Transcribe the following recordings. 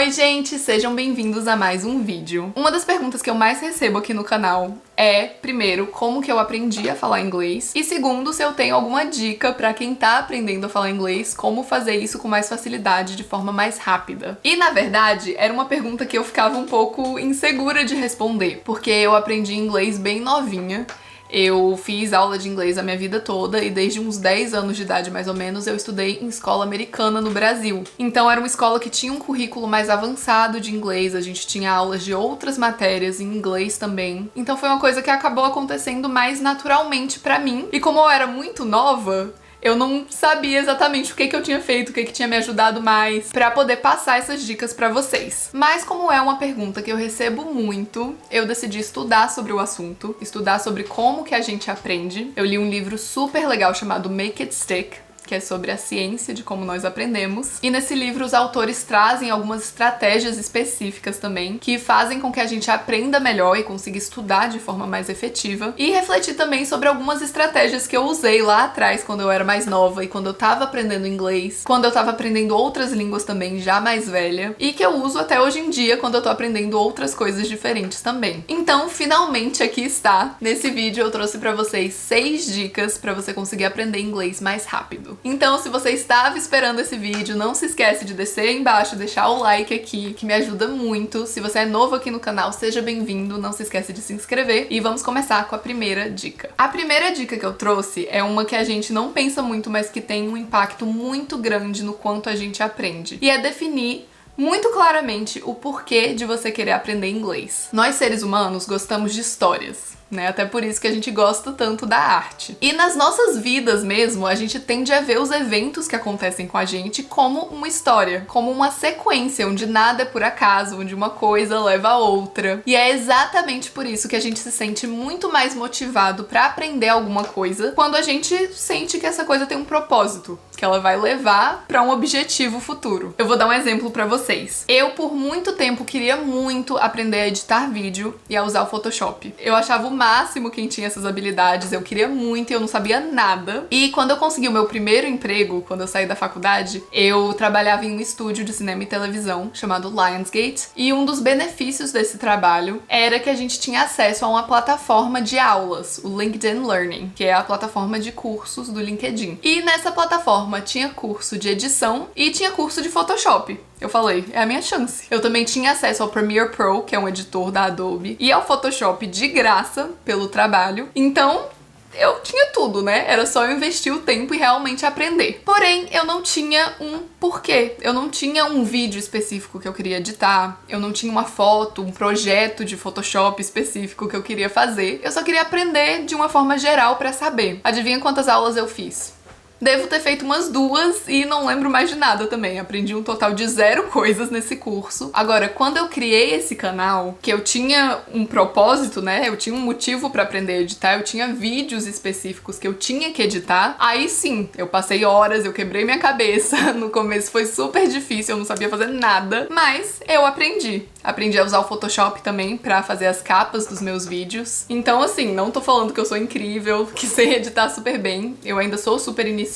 Oi gente, sejam bem-vindos a mais um vídeo. Uma das perguntas que eu mais recebo aqui no canal é, primeiro, como que eu aprendi a falar inglês, e segundo, se eu tenho alguma dica pra quem tá aprendendo a falar inglês, como fazer isso com mais facilidade, de forma mais rápida. E na verdade, era uma pergunta que eu ficava um pouco insegura de responder, porque eu aprendi inglês bem novinha. Eu fiz aula de inglês a minha vida toda e desde uns 10 anos de idade, mais ou menos, eu estudei em escola americana no Brasil. Então era uma escola que tinha um currículo mais avançado de inglês, a gente tinha aulas de outras matérias em inglês também. Então foi uma coisa que acabou acontecendo mais naturalmente pra mim. E como eu era muito nova, eu não sabia exatamente o que eu tinha feito, o que tinha me ajudado mais pra poder passar essas dicas pra vocês. Mas como é uma pergunta que eu recebo muito, eu decidi estudar sobre o assunto, estudar sobre como que a gente aprende. Eu li um livro super legal chamado Make It Stick, que é sobre a ciência de como nós aprendemos. E nesse livro os autores trazem algumas estratégias específicas também, que fazem com que a gente aprenda melhor e consiga estudar de forma mais efetiva. E refletir também sobre algumas estratégias que eu usei lá atrás, quando eu era mais nova e quando eu tava aprendendo inglês, quando eu tava aprendendo outras línguas também, já mais velha, e que eu uso até hoje em dia quando eu tô aprendendo outras coisas diferentes também. Então, finalmente aqui está. Nesse vídeo eu trouxe pra vocês 6 dicas pra você conseguir aprender inglês mais rápido. Então, se você estava esperando esse vídeo, não se esquece de descer aí embaixo, deixar o like aqui, que me ajuda muito. Se você é novo aqui no canal, seja bem-vindo, não se esquece de se inscrever. E vamos começar com a primeira dica. A primeira dica que eu trouxe é uma que a gente não pensa muito, mas que tem um impacto muito grande no quanto a gente aprende. E é definir muito claramente o porquê de você querer aprender inglês. Nós, seres humanos, gostamos de histórias, né? Até por isso que a gente gosta tanto da arte. E nas nossas vidas mesmo, a gente tende a ver os eventos que acontecem com a gente como uma história, como uma sequência, onde nada é por acaso, onde uma coisa leva a outra. E é exatamente por isso que a gente se sente muito mais motivado pra aprender alguma coisa quando a gente sente que essa coisa tem um propósito, que ela vai levar pra um objetivo futuro. Eu vou dar um exemplo pra vocês. Eu, por muito tempo, queria muito aprender a editar vídeo e a usar o Photoshop. Eu achava o máximo quem tinha essas habilidades, eu queria muito e eu não sabia nada. E quando eu consegui o meu primeiro emprego, quando eu saí da faculdade, eu trabalhava em um estúdio de cinema e televisão chamado Lionsgate, e um dos benefícios desse trabalho era que a gente tinha acesso a uma plataforma de aulas, o LinkedIn Learning, que é a plataforma de cursos do LinkedIn. E nessa plataforma tinha curso de edição e tinha curso de Photoshop. Eu falei, é a minha chance. Eu também tinha acesso ao Premiere Pro, que é um editor da Adobe, e ao Photoshop de graça pelo trabalho. Então, eu tinha tudo, né? Era só eu investir o tempo e realmente aprender. Porém, eu não tinha um porquê. Eu não tinha um vídeo específico que eu queria editar. Eu não tinha uma foto, um projeto de Photoshop específico que eu queria fazer. Eu só queria aprender de uma forma geral pra saber. Adivinha quantas aulas eu fiz? Devo ter feito umas 2 e não lembro mais de nada também. Aprendi um total de 0 coisas nesse curso. Agora, quando eu criei esse canal, que eu tinha um propósito, né? Eu tinha um motivo pra aprender a editar, eu tinha vídeos específicos que eu tinha que editar. Aí sim, eu passei horas, eu quebrei minha cabeça. No começo foi super difícil, eu não sabia fazer nada. Mas eu aprendi. Aprendi a usar o Photoshop também pra fazer as capas dos meus vídeos. Então, assim, não tô falando que eu sou incrível, que sei editar super bem. Eu ainda sou super iniciante.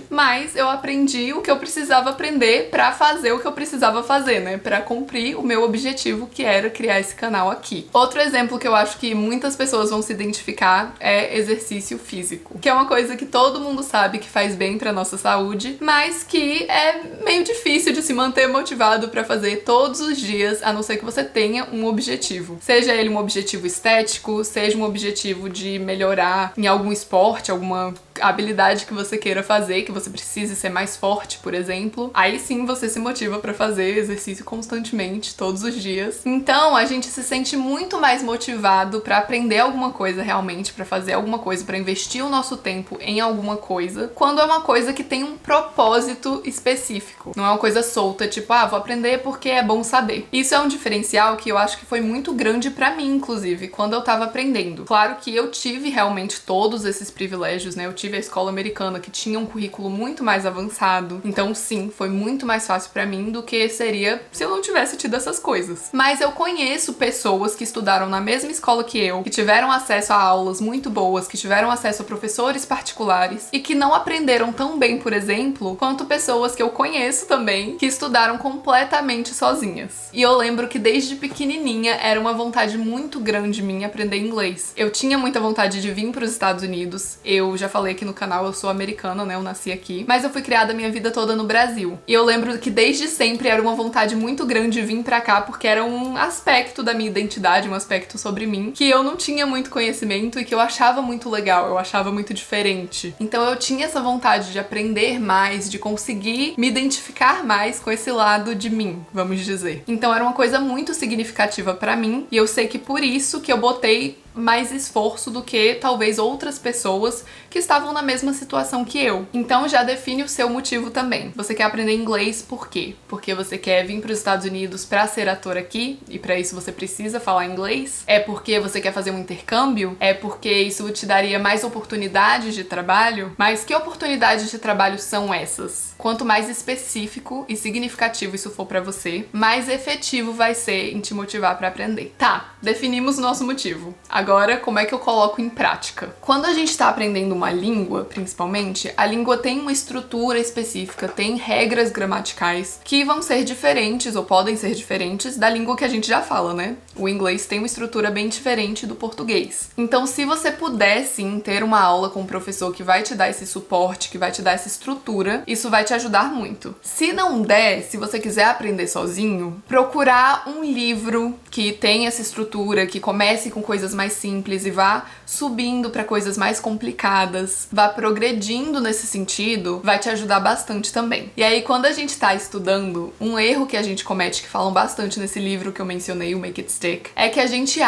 Mas eu aprendi o que eu precisava aprender pra fazer o que eu precisava fazer, né? Pra cumprir o meu objetivo, que era criar esse canal aqui. Outro exemplo que eu acho que muitas pessoas vão se identificar é exercício físico. Que é uma coisa que todo mundo sabe que faz bem pra nossa saúde, mas que é meio difícil de se manter motivado pra fazer todos os dias, a não ser que você tenha um objetivo. Seja ele um objetivo estético, seja um objetivo de melhorar em algum esporte, alguma habilidade que você queira fazer, que você precise ser mais forte, por exemplo. Aí sim você se motiva pra fazer exercício constantemente, todos os dias. Então a gente se sente muito mais motivado pra aprender alguma coisa realmente, pra fazer alguma coisa, pra investir o nosso tempo em alguma coisa, quando é uma coisa que tem um propósito específico. Não é uma coisa solta, tipo, ah, vou aprender porque é bom saber. Isso é um diferencial que eu acho que foi muito grande pra mim, inclusive, quando eu tava aprendendo. Claro que eu tive realmente todos esses privilégios, né? Eu tive tive a escola americana, que tinha um currículo muito mais avançado. Então, sim, foi muito mais fácil pra mim do que seria se eu não tivesse tido essas coisas. Mas eu conheço pessoas que estudaram na mesma escola que eu, que tiveram acesso a aulas muito boas, que tiveram acesso a professores particulares e que não aprenderam tão bem, por exemplo, quanto pessoas que eu conheço também, que estudaram completamente sozinhas. E eu lembro que desde pequenininha era uma vontade muito grande minha aprender inglês. Eu tinha muita vontade de vir para os Estados Unidos. Eu já falei aqui no canal, eu sou americana, né? Eu nasci aqui. Mas eu fui criada a minha vida toda no Brasil. E eu lembro que desde sempre era uma vontade muito grande de vir pra cá, porque era um aspecto da minha identidade, um aspecto sobre mim, que eu não tinha muito conhecimento e que eu achava muito legal, eu achava muito diferente. Então eu tinha essa vontade de aprender mais, de conseguir me identificar mais com esse lado de mim, vamos dizer. Então era uma coisa muito significativa pra mim, e eu sei que por isso que eu botei mais esforço do que talvez outras pessoas que estavam na mesma situação que eu. Então já define o seu motivo também. Você quer aprender inglês por quê? Porque você quer vir para os Estados Unidos para ser ator aqui e para isso você precisa falar inglês? É porque você quer fazer um intercâmbio? É porque isso te daria mais oportunidades de trabalho? Mas que oportunidades de trabalho são essas? Quanto mais específico e significativo isso for para você, mais efetivo vai ser em te motivar para aprender. Tá, definimos o nosso motivo. Agora, como é que eu coloco em prática? Quando a gente tá aprendendo uma língua, principalmente, a língua tem uma estrutura específica, tem regras gramaticais que vão ser diferentes ou podem ser diferentes da língua que a gente já fala, né? O inglês tem uma estrutura bem diferente do português. Então, se você puder, sim, ter uma aula com um professor que vai te dar esse suporte, que vai te dar essa estrutura, isso vai te ajudar muito. Se não der, se você quiser aprender sozinho, procurar um livro que tenha essa estrutura, que comece com coisas mais simples e vá subindo para coisas mais complicadas, vá progredindo nesse sentido, vai te ajudar bastante também. E aí, quando a gente tá estudando, um erro que a gente comete, que falam bastante nesse livro que eu mencionei, o Make It Stick, é que a gente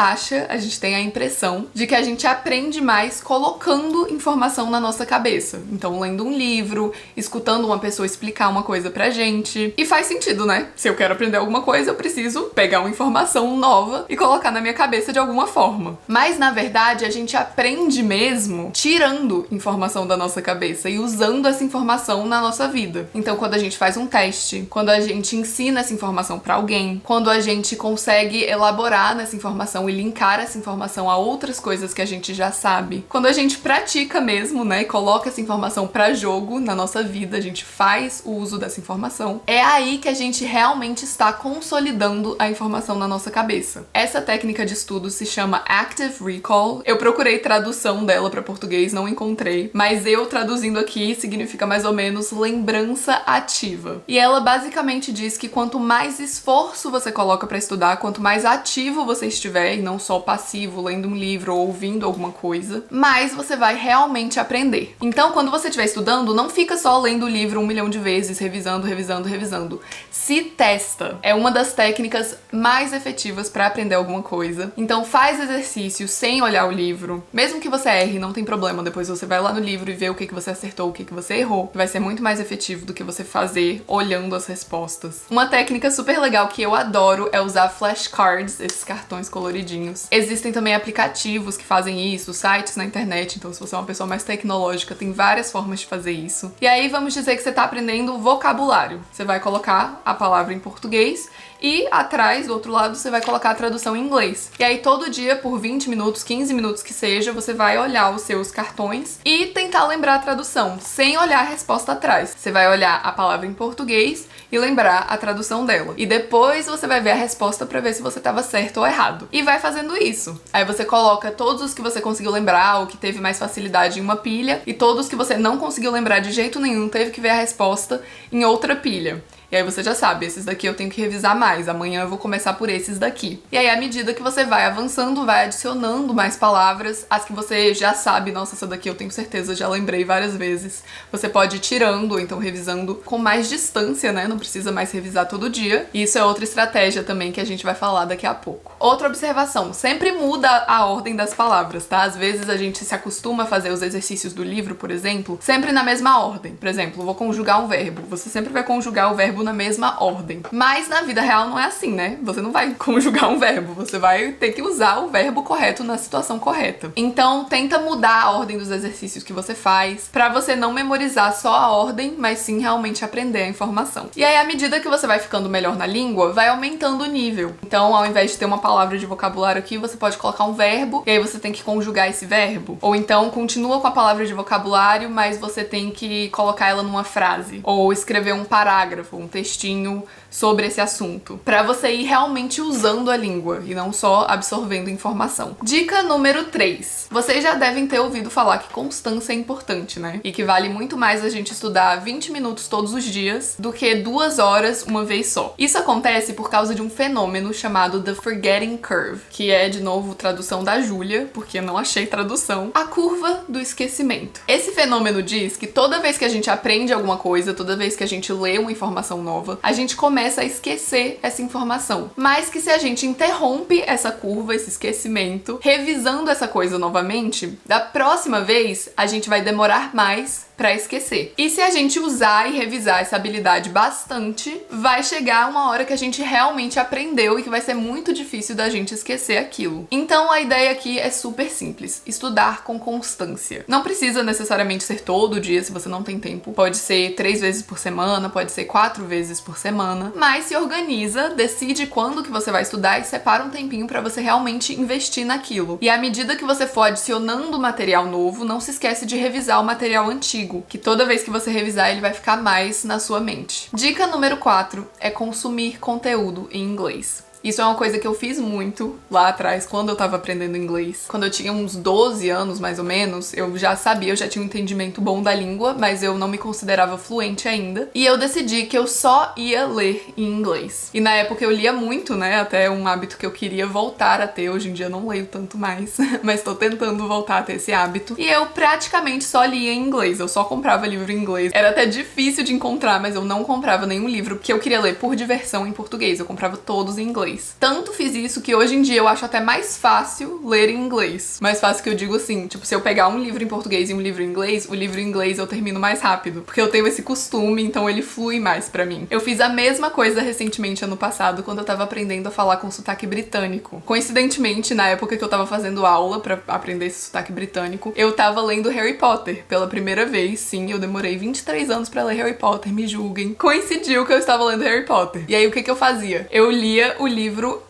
tem a impressão de que a gente aprende mais colocando informação na nossa cabeça. Então, lendo um livro, escutando uma pessoa explicar uma coisa pra gente. E faz sentido, né? Se eu quero aprender alguma coisa, eu preciso pegar uma informação nova e colocar na minha cabeça de alguma forma. Mas, na verdade, a gente aprende mesmo tirando informação da nossa cabeça e usando essa informação na nossa vida. Então, quando a gente faz um teste, quando a gente ensina essa informação pra alguém, quando a gente consegue elaborar nessa informação e linkar essa informação a outras coisas que a gente já sabe, quando a gente pratica mesmo, né, e coloca essa informação pra jogo na nossa vida, a gente faz o uso dessa informação, é aí que a gente realmente está consolidando a informação na nossa cabeça. Essa técnica de estudo se chama Active Recall. Eu procurei tradução dela para português, não encontrei, mas eu traduzindo aqui significa mais ou menos lembrança ativa. E ela basicamente diz que quanto mais esforço você coloca para estudar, quanto mais ativo você estiver, e não só passivo, lendo um livro ou ouvindo alguma coisa, mais você vai realmente aprender. Então, quando você estiver estudando, não fica só lendo o livro 1 milhão de vezes, revisando. Se testa. É uma das técnicas mais efetivas para aprender alguma coisa. Então, faz exercício sem olhar o livro. Mesmo que você erre, não tem problema. Depois você vai lá no livro e vê o que você acertou, o que você errou. Vai ser muito mais efetivo do que você fazer olhando as respostas. Uma técnica super legal que eu adoro é usar flashcards, esses cartões coloridinhos. Existem também aplicativos que fazem isso, sites na internet. Então, se você é uma pessoa mais tecnológica, tem várias formas de fazer isso. E aí, vamos dizer que você tá aprendendo vocabulário. Você vai colocar a palavra em português e atrás, do outro lado, você vai colocar a tradução em inglês. E aí todo dia, por 20 minutos, 15 minutos que seja, você vai olhar os seus cartões e tentar lembrar a tradução, sem olhar a resposta atrás. Você vai olhar a palavra em português e lembrar a tradução dela. E depois você vai ver a resposta pra ver se você tava certo ou errado. E vai fazendo isso. Aí você coloca todos os que você conseguiu lembrar, ou que teve mais facilidade em uma pilha, e todos que você não conseguiu lembrar de jeito nenhum, teve que ver a resposta em outra pilha. E aí você já sabe, esses daqui eu tenho que revisar mais, amanhã eu vou começar por esses daqui. E aí, à medida que você vai avançando, vai adicionando mais palavras, as que você já sabe, nossa, essa daqui eu tenho certeza, já lembrei várias vezes. Você pode ir tirando, ou então revisando com mais distância, né? Não precisa mais revisar todo dia. E isso é outra estratégia também que a gente vai falar daqui a pouco. Outra observação, sempre muda a ordem das palavras, tá? Às vezes a gente se acostuma a fazer os exercícios do livro, por exemplo, sempre na mesma ordem. Por exemplo, vou conjugar um verbo. Você sempre vai conjugar o verbo verbo na mesma ordem. Mas na vida real não é assim, né? Você não vai conjugar um verbo, você vai ter que usar o verbo correto na situação correta. Então, tenta mudar a ordem dos exercícios que você faz, pra você não memorizar só a ordem, mas sim realmente aprender a informação. E aí, à medida que você vai ficando melhor na língua, vai aumentando o nível. Então, ao invés de ter uma palavra de vocabulário aqui, você pode colocar um verbo, e aí você tem que conjugar esse verbo. Ou então, continua com a palavra de vocabulário, mas você tem que colocar ela numa frase. Ou escrever um parágrafo, um textinho sobre esse assunto, pra você ir realmente usando a língua e não só absorvendo informação. Dica número 3. Vocês já devem ter ouvido falar que constância é importante, né? E que vale muito mais a gente estudar 20 minutos todos os dias do que 2 horas uma vez só. Isso acontece por causa de um fenômeno chamado The Forgetting Curve, que é, de novo, tradução da Júlia, porque eu não achei tradução, a curva do esquecimento. Esse fenômeno diz que toda vez que a gente aprende alguma coisa, toda vez que a gente lê uma informação nova, a gente começa a esquecer essa informação. Mas que se a gente interrompe essa curva, esse esquecimento, revisando essa coisa novamente, da próxima vez a gente vai demorar mais pra esquecer. E se a gente usar e revisar essa habilidade bastante, vai chegar uma hora que a gente realmente aprendeu e que vai ser muito difícil da gente esquecer aquilo. Então a ideia aqui é super simples: estudar com constância. Não precisa necessariamente ser todo dia se você não tem tempo. Pode ser 3 vezes por semana, pode ser 4 vezes por semana, mas se organiza, decide quando que você vai estudar e separa um tempinho pra você realmente investir naquilo. E à medida que você for adicionando material novo, não se esquece de revisar o material antigo, que toda vez que você revisar ele vai ficar mais na sua mente. Dica número 4 é consumir conteúdo em inglês. Isso é uma coisa que eu fiz muito lá atrás, quando eu tava aprendendo inglês. Quando eu tinha uns 12 anos, mais ou menos, eu já sabia, eu já tinha um entendimento bom da língua, mas eu não me considerava fluente ainda. E eu decidi que eu só ia ler em inglês. E na época eu lia muito, né? Até um hábito que eu queria voltar a ter. Hoje em dia eu não leio tanto mais, mas tô tentando voltar a ter esse hábito. E eu praticamente só lia em inglês, eu só comprava livro em inglês. Era até difícil de encontrar, mas eu não comprava nenhum livro que eu queria ler por diversão em português. Eu comprava todos em inglês. Tanto fiz isso que hoje em dia eu acho até mais fácil ler em inglês. Mais fácil que eu digo assim, tipo, se eu pegar um livro em português e um livro em inglês, o livro em inglês eu termino mais rápido, porque eu tenho esse costume, então ele flui mais pra mim. Eu fiz a mesma coisa recentemente ano passado, quando eu tava aprendendo a falar com sotaque britânico. Coincidentemente, na época que eu tava fazendo aula pra aprender esse sotaque britânico, eu tava lendo Harry Potter pela primeira vez. Sim, eu demorei 23 anos pra ler Harry Potter, me julguem. Coincidiu que eu estava lendo Harry Potter. E aí o que que eu fazia? Eu lia o livro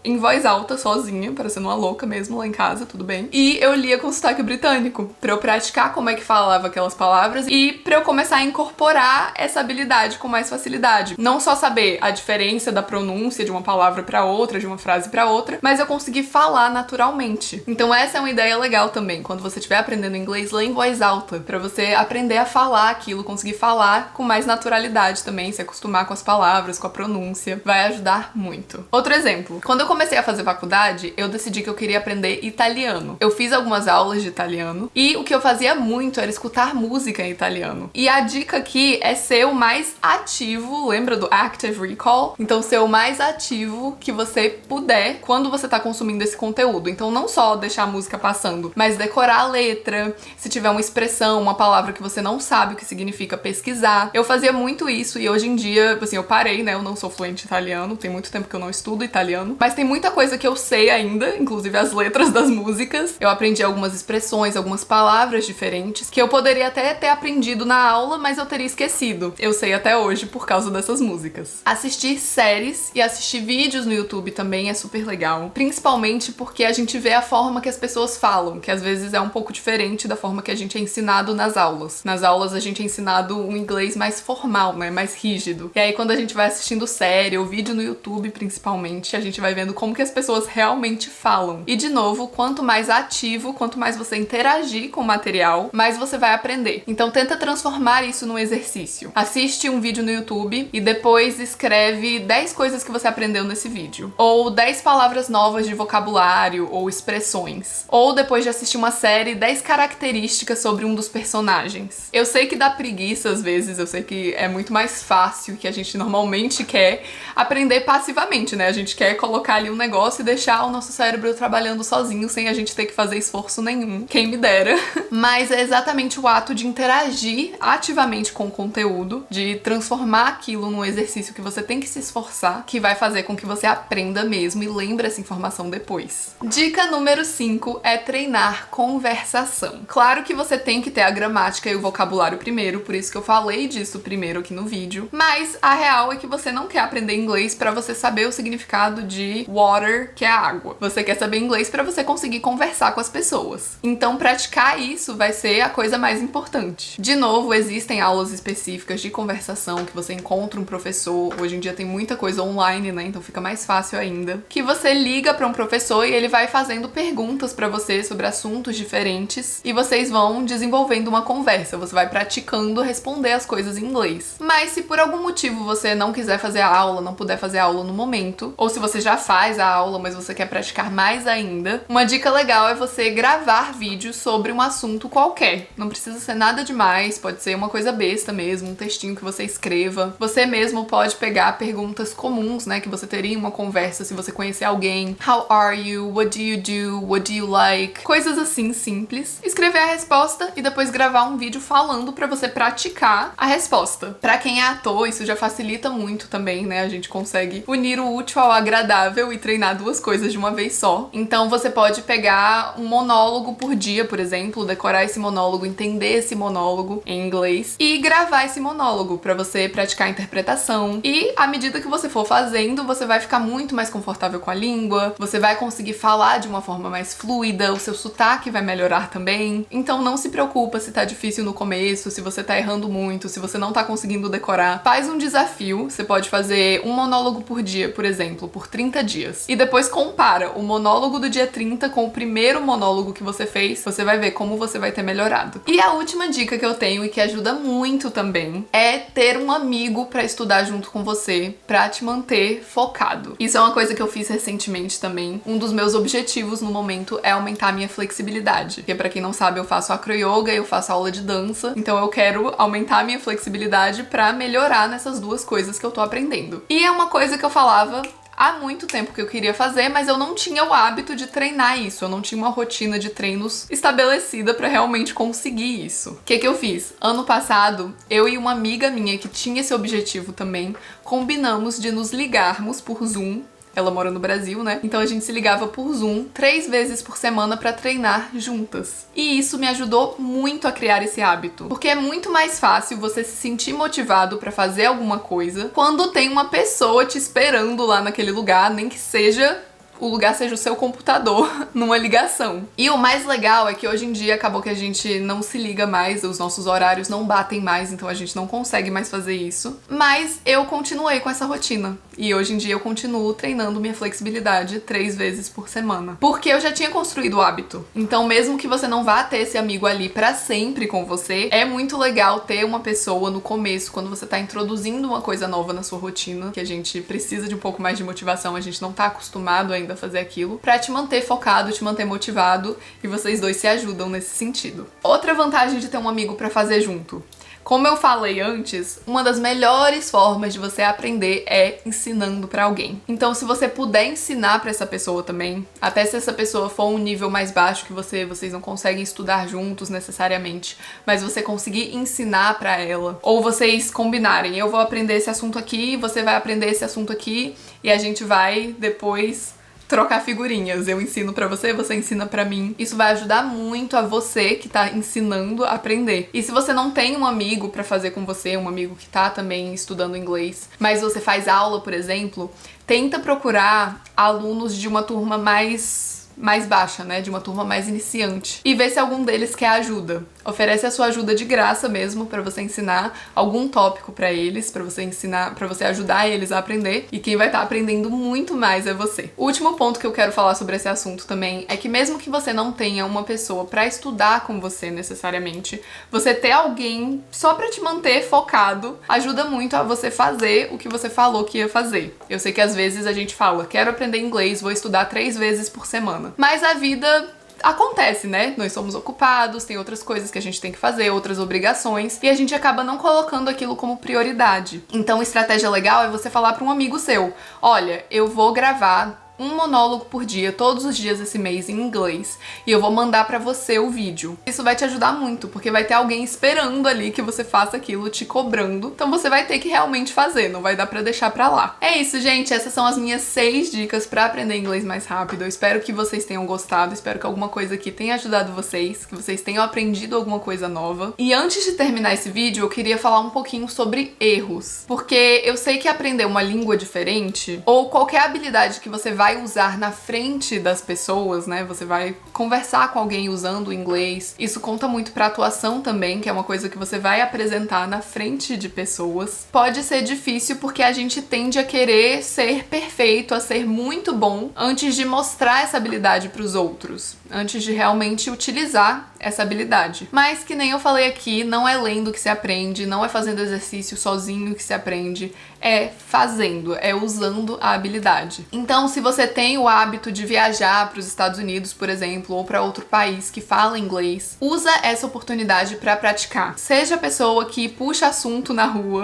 em voz alta, sozinha, parecendo uma louca mesmo lá em casa, tudo bem. E eu lia com sotaque britânico, pra eu praticar como é que falava aquelas palavras e pra eu começar a incorporar essa habilidade com mais facilidade. Não só saber a diferença da pronúncia de uma palavra pra outra, de uma frase pra outra, mas eu conseguir falar naturalmente. Então essa é uma ideia legal também. Quando você estiver aprendendo inglês, lê em voz alta, pra você aprender a falar aquilo, conseguir falar com mais naturalidade também, se acostumar com as palavras, com a pronúncia. Vai ajudar muito. Outro exemplo. Quando eu comecei a fazer faculdade, eu decidi que eu queria aprender italiano. Eu fiz algumas aulas de italiano e o que eu fazia muito era escutar música em italiano. E a dica aqui é ser o mais ativo, lembra do Active Recall? Então ser o mais ativo que você puder quando você tá consumindo esse conteúdo. Então não só deixar a música passando, mas decorar a letra, se tiver uma expressão, uma palavra que você não sabe o que significa, pesquisar. Eu fazia muito isso e hoje em dia, assim, eu parei, né? Eu não sou fluente em italiano, tem muito tempo que eu não estudo italiano, mas tem muita coisa que eu sei ainda, inclusive as letras das músicas. Eu aprendi algumas expressões, algumas palavras diferentes, que eu poderia até ter aprendido na aula, mas eu teria esquecido. Eu sei até hoje por causa dessas músicas. Assistir séries e assistir vídeos no YouTube também é super legal, principalmente porque a gente vê a forma que as pessoas falam, que às vezes é um pouco diferente da forma que a gente é ensinado nas aulas. Nas aulas a gente é ensinado um inglês mais formal, né, mais rígido. E aí quando a gente vai assistindo série ou vídeo no YouTube, principalmente, a gente vai vendo como que as pessoas realmente falam. E de novo, quanto mais ativo, quanto mais você interagir com o material, mais você vai aprender. Então tenta transformar isso num exercício. Assiste um vídeo no YouTube e depois escreve 10 coisas que você aprendeu nesse vídeo. Ou 10 palavras novas de vocabulário ou expressões. Ou depois de assistir uma série, 10 características sobre um dos personagens. Eu sei que dá preguiça às vezes, eu sei que é muito mais fácil, que a gente normalmente quer aprender passivamente, né? A gente quer quer colocar ali um negócio e deixar o nosso cérebro trabalhando sozinho sem a gente ter que fazer esforço nenhum. Quem me dera. Mas é exatamente o ato de interagir ativamente com o conteúdo, de transformar aquilo num exercício que você tem que se esforçar, que vai fazer com que você aprenda mesmo e lembre essa informação depois. Dica número 5 é treinar conversação. Claro que você tem que ter a gramática e o vocabulário primeiro, por isso que eu falei disso primeiro aqui no vídeo, mas a real é que você não quer aprender inglês pra você saber o significado de water, que é água. Você quer saber inglês pra você conseguir conversar com as pessoas. Então praticar isso vai ser a coisa mais importante. De novo, existem aulas específicas de conversação que você encontra um professor. Hoje em dia tem muita coisa online, né? Então fica mais fácil ainda. Que você liga pra um professor e ele vai fazendo perguntas pra você sobre assuntos diferentes e vocês vão desenvolvendo uma conversa. Você vai praticando responder as coisas em inglês. Mas se por algum motivo você não quiser fazer a aula, não puder fazer a aula no momento, ou se você já faz a aula, mas você quer praticar mais ainda, uma dica legal é você gravar vídeos sobre um assunto qualquer. Não precisa ser nada demais, pode ser uma coisa besta mesmo, um textinho que você escreva. Você mesmo pode pegar perguntas comuns, né, que você teria em uma conversa se você conhecer alguém. How are you? What do you do? What do you like? Coisas assim simples. Escrever a resposta e depois gravar um vídeo falando pra você praticar a resposta. Pra quem é ator, isso já facilita muito também, né? A gente consegue unir o útil ao agradável e treinar duas coisas de uma vez só. Então você pode pegar um monólogo por dia, por exemplo, decorar esse monólogo, entender esse monólogo em inglês e gravar esse monólogo pra você praticar a interpretação. E à medida que você for fazendo, você vai ficar muito mais confortável com a língua, você vai conseguir falar de uma forma mais fluida, o seu sotaque vai melhorar também. Então não se preocupa se tá difícil no começo, se você tá errando muito, se você não tá conseguindo decorar. Faz um desafio, você pode fazer um monólogo por dia, por exemplo, por 30 dias. E depois compara o monólogo do dia 30 com o primeiro monólogo que você fez, você vai ver como você vai ter melhorado. E a última dica que eu tenho e que ajuda muito também é ter um amigo pra estudar junto com você, pra te manter focado. Isso é uma coisa que eu fiz recentemente também. Um dos meus objetivos no momento é aumentar a minha flexibilidade. Porque pra quem não sabe, eu faço acroyoga e eu faço aula de dança, então eu quero aumentar a minha flexibilidade pra melhorar nessas duas coisas que eu tô aprendendo. E é uma coisa que eu falava há muito tempo que eu queria fazer, mas eu não tinha o hábito de treinar isso, eu não tinha uma rotina de treinos estabelecida pra realmente conseguir isso. O que eu fiz? Ano passado, eu e uma amiga minha que tinha esse objetivo também, combinamos de nos ligarmos por Zoom. Ela mora no Brasil, né? Então a gente se ligava por Zoom 3 vezes por semana pra treinar juntas. E isso me ajudou muito a criar esse hábito. Porque é muito mais fácil você se sentir motivado pra fazer alguma coisa quando tem uma pessoa te esperando lá naquele lugar, nem que seja o lugar seja o seu computador numa ligação. E o mais legal é que hoje em dia acabou que a gente não se liga mais, os nossos horários não batem mais, então a gente não consegue mais fazer isso. Mas eu continuei com essa rotina. E hoje em dia eu continuo treinando minha flexibilidade 3 vezes por semana. Porque eu já tinha construído o hábito. Então mesmo que você não vá ter esse amigo ali pra sempre com você, é muito legal ter uma pessoa no começo, quando você tá introduzindo uma coisa nova na sua rotina, que a gente precisa de um pouco mais de motivação, a gente não tá acostumado ainda a fazer aquilo, pra te manter focado, te manter motivado, e vocês dois se ajudam nesse sentido. Outra vantagem de ter um amigo pra fazer junto. Como eu falei antes, uma das melhores formas de você aprender é ensinando pra alguém. Então, se você puder ensinar pra essa pessoa também, até se essa pessoa for um nível mais baixo que vocês não conseguem estudar juntos necessariamente, mas você conseguir ensinar pra ela, ou vocês combinarem, eu vou aprender esse assunto aqui, você vai aprender esse assunto aqui, e a gente vai depois trocar figurinhas. Eu ensino pra você, você ensina pra mim. Isso vai ajudar muito a você que tá ensinando a aprender. E se você não tem um amigo pra fazer com você, um amigo que tá também estudando inglês, mas você faz aula, por exemplo, tenta procurar alunos de uma turma mais baixa, né? De uma turma mais iniciante. E ver se algum deles quer ajuda. Oferece a sua ajuda de graça mesmo pra você ensinar algum tópico pra eles, pra você ensinar, pra você ajudar eles a aprender. E quem vai estar aprendendo muito mais é você. O último ponto que eu quero falar sobre esse assunto também é que mesmo que você não tenha uma pessoa pra estudar com você necessariamente, você ter alguém só pra te manter focado ajuda muito a você fazer o que você falou que ia fazer. Eu sei que às vezes a gente fala, quero aprender inglês, vou estudar 3 vezes por semana. Mas a vida acontece, né? Nós somos ocupados, tem outras coisas que a gente tem que fazer, outras obrigações, e a gente acaba não colocando aquilo como prioridade. Então, estratégia legal é você falar para um amigo seu: olha, eu vou gravar um monólogo por dia, todos os dias esse mês em inglês, e eu vou mandar pra você o vídeo. Isso vai te ajudar muito, porque vai ter alguém esperando ali que você faça aquilo, te cobrando. Então você vai ter que realmente fazer, não vai dar pra deixar pra lá. É isso, gente. Essas são as minhas 6 dicas pra aprender inglês mais rápido. Eu espero que vocês tenham gostado, espero que alguma coisa aqui tenha ajudado vocês, que vocês tenham aprendido alguma coisa nova. E antes de terminar esse vídeo, eu queria falar um pouquinho sobre erros, porque eu sei que aprender uma língua diferente, ou qualquer habilidade que você vai usar na frente das pessoas, né? Você vai conversar com alguém usando o inglês. Isso conta muito pra atuação também, que é uma coisa que você vai apresentar na frente de pessoas. Pode ser difícil porque a gente tende a querer ser perfeito, a ser muito bom antes de mostrar essa habilidade pros outros, antes de realmente utilizar essa habilidade. Mas, que nem eu falei aqui, não é lendo que se aprende, não é fazendo exercício sozinho que se aprende, é fazendo, é usando a habilidade. Então, se você tem o hábito de viajar para os Estados Unidos, por exemplo, ou para outro país que fala inglês, usa essa oportunidade para praticar. Seja a pessoa que puxa assunto na rua,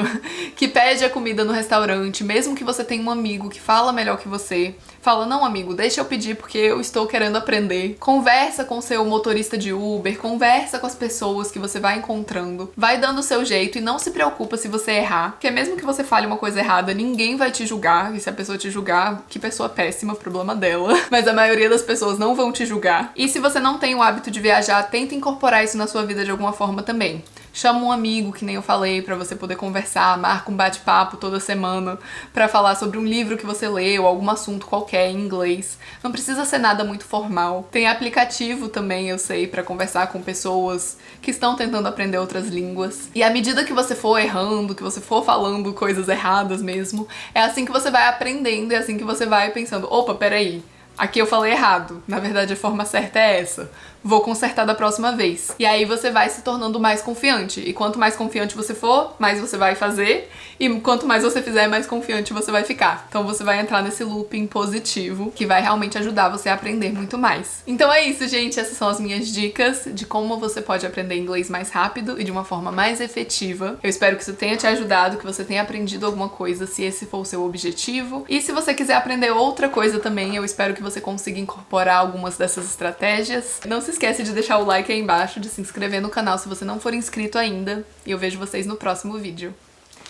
que pede a comida no restaurante, mesmo que você tenha um amigo que fala melhor que você, fala: não, amigo, deixa eu pedir porque eu estou querendo aprender. Conversa com o seu motorista de Uber, conversa com as pessoas que você vai encontrando, vai dando o seu jeito e não se preocupa se você errar, porque mesmo que você fale uma coisa errada, ninguém vai te julgar, e se a pessoa te julgar, que pessoa péssima, problema dela. Mas a maioria das pessoas não vão te julgar. E se você não tem o hábito de viajar, tenta incorporar isso na sua vida de alguma forma também. Chama um amigo, que nem eu falei, pra você poder conversar, marca um bate-papo toda semana pra falar sobre um livro que você leu, algum assunto qualquer em inglês. Não precisa ser nada muito formal. Tem aplicativo também, eu sei, pra conversar com pessoas que estão tentando aprender outras línguas. E à medida que você for errando, que você for falando coisas erradas mesmo, é assim que você vai aprendendo, é assim que você vai pensando: opa, peraí, aqui eu falei errado, na verdade a forma certa é essa. Vou consertar da próxima vez. E aí você vai se tornando mais confiante. E quanto mais confiante você for, mais você vai fazer. E quanto mais você fizer, mais confiante você vai ficar. Então você vai entrar nesse looping positivo que vai realmente ajudar você a aprender muito mais. Então é isso, gente. Essas são as minhas dicas de como você pode aprender inglês mais rápido e de uma forma mais efetiva. Eu espero que isso tenha te ajudado, que você tenha aprendido alguma coisa, se esse for o seu objetivo. E se você quiser aprender outra coisa também, eu espero que você consiga incorporar algumas dessas estratégias. Não se esquece de deixar o like aí embaixo, de se inscrever no canal se você não for inscrito ainda. E eu vejo vocês no próximo vídeo.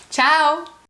Tchau!